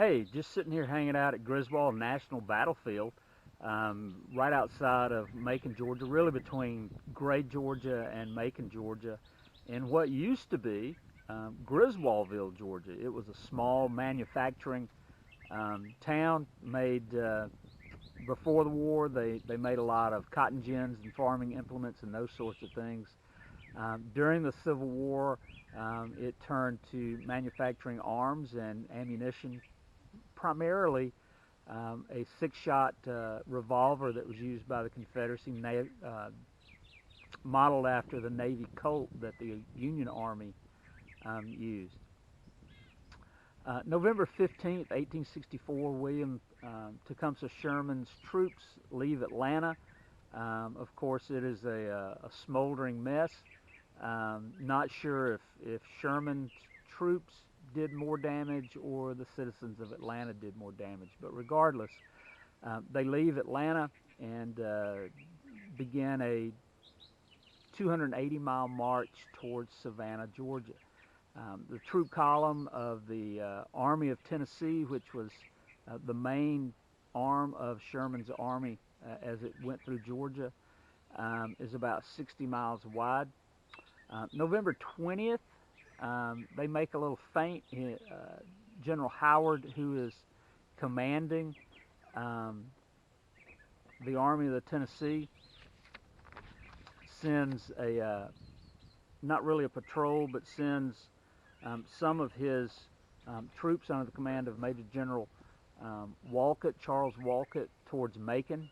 Hey, just sitting here hanging out at Griswold National Battlefield, right outside of Macon, Georgia, really between Gray, Georgia and Macon, Georgia, in what used to be Griswoldville, Georgia. It was a small manufacturing town made before the war. They made a lot of cotton gins and farming implements and those sorts of things. During the Civil War, it turned to manufacturing arms and ammunition, primarily a six-shot revolver that was used by the Confederacy, modeled after the Navy Colt that the Union Army used. November 15th, 1864, William Tecumseh Sherman's troops leave Atlanta. Of course, it is a smoldering mess. Not sure if Sherman's troops did more damage or the citizens of Atlanta did more damage, but regardless, they leave Atlanta and begin a 280-mile march towards Savannah, Georgia. The troop column of the Army of Tennessee, which was the main arm of Sherman's army as it went through Georgia, is about 60 miles wide. November 20th, they make a little feint. General Howard, who is commanding the Army of the Tennessee, sends not really a patrol, but sends some of his troops under the command of Major General Charles Walcott, towards Macon.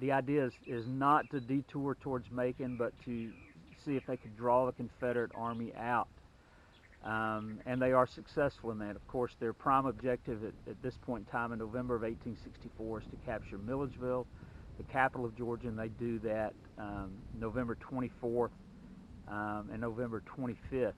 The idea is not to detour towards Macon, but to see if they could draw the Confederate Army out. And they are successful in that. Of course, their prime objective at this point in time in November of 1864 is to capture Milledgeville, the capital of Georgia, and they do that November 24th and November 25th.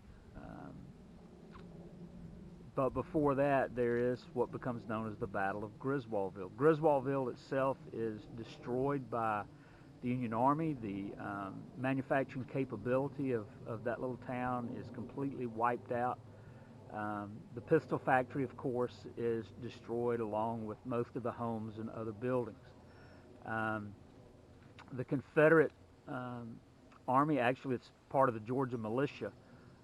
But before that, there is what becomes known as the Battle of Griswoldville. Griswoldville itself is destroyed by the Union Army. The manufacturing capability of that little town is completely wiped out. The pistol factory, of course, is destroyed along with most of the homes and other buildings. The Confederate Army, actually it's part of the Georgia militia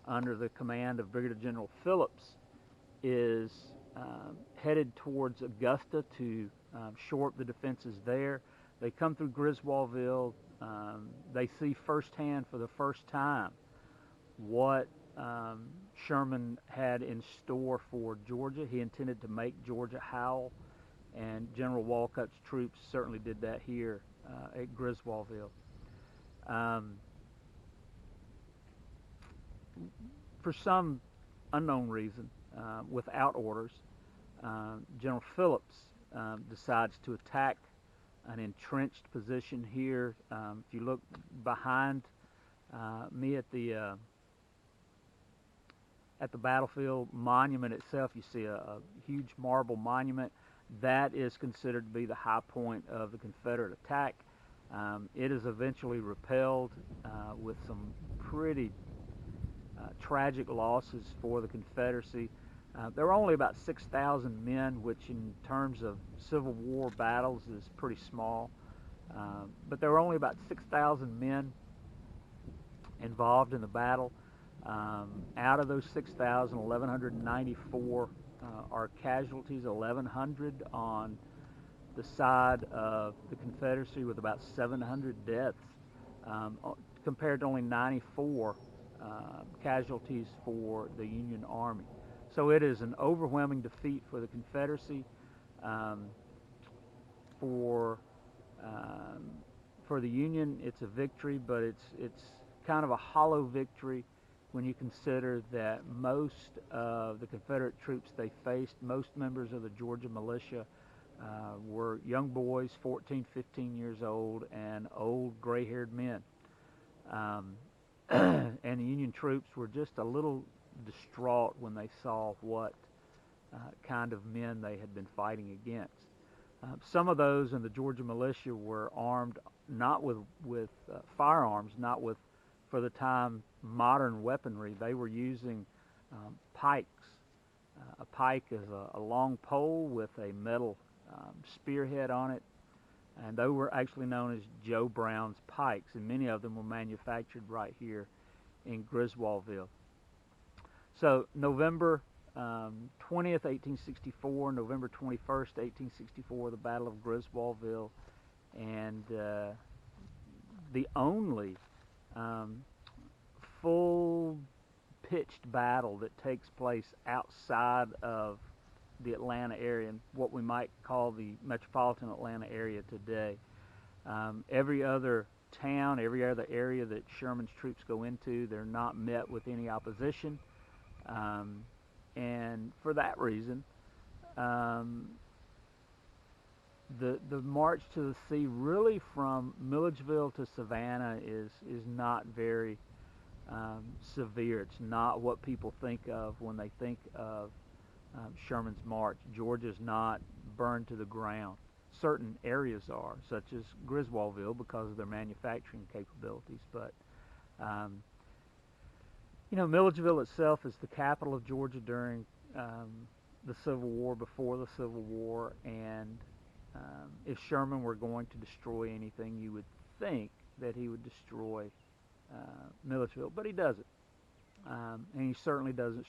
under the command of Brigadier General Phillips, is headed towards Augusta to shore up the defenses there. They come through Griswoldville. They see firsthand for the first time what Sherman had in store for Georgia. He intended to make Georgia howl, and General Walcott's troops certainly did that here at Griswoldville. For some unknown reason, without orders, General Phillips decides to attack an entrenched position here. If you look behind me at the battlefield monument itself, you see a huge marble monument. That is considered to be the high point of the Confederate attack. It is eventually repelled with some pretty tragic losses for the Confederacy. There were only about 6,000 men, which in terms of Civil War battles is pretty small. But there were only about 6,000 men involved in the battle. Out of those 6,000, 1,194 are casualties, 1,100 on the side of the Confederacy, with about 700 deaths, compared to only 94 casualties for the Union Army. So it is an overwhelming defeat for the Confederacy. For the Union, it's a victory, but it's kind of a hollow victory when you consider that most of the Confederate troops they faced, most members of the Georgia militia, were young boys, 14, 15 years old, and old gray-haired men. And the Union troops were just a little distraught when they saw what kind of men they had been fighting against. Some of those in the Georgia militia were armed not with firearms, not with, for the time, modern weaponry. They were using pikes, A pike is a long pole with a metal spearhead on it, and they were actually known as Joe Brown's pikes, and many of them were manufactured right here in Griswoldville. So November 20th, 1864, November 21st, 1864, the Battle of Griswoldville, and the only full pitched battle that takes place outside of the Atlanta area, and what we might call the metropolitan Atlanta area today. Every other town, every other area that Sherman's troops go into, they're not met with any opposition. And for that reason, the march to the sea, really from Milledgeville to Savannah, is not very severe. It's not what people think of when they think of Sherman's march. Georgia's not burned to the ground. Certain areas are, such as Griswoldville, because of their manufacturing capabilities. But Milledgeville itself is the capital of Georgia during the Civil War, before the Civil War, and if Sherman were going to destroy anything, you would think that he would destroy Milledgeville, but he doesn't. And he certainly doesn't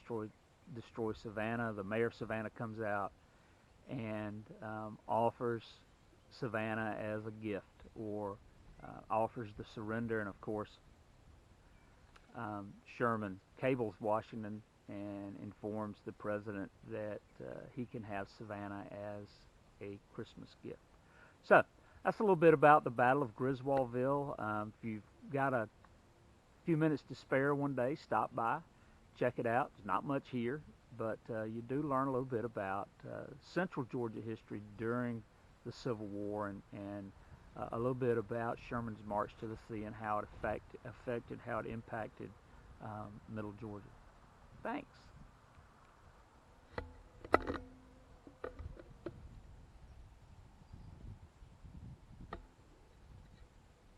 destroy Savannah. The mayor of Savannah comes out and offers Savannah as a gift, or offers the surrender, and of course Sherman cables Washington and informs the president that he can have Savannah as a Christmas gift. So that's a little bit about the Battle of Griswoldville. If you've got a few minutes to spare one day, stop by, check it out. There's not much here, but you do learn a little bit about central Georgia history during the Civil War, and a little bit about Sherman's march to the sea and how it affected, how it impacted Middle Georgia. Thanks.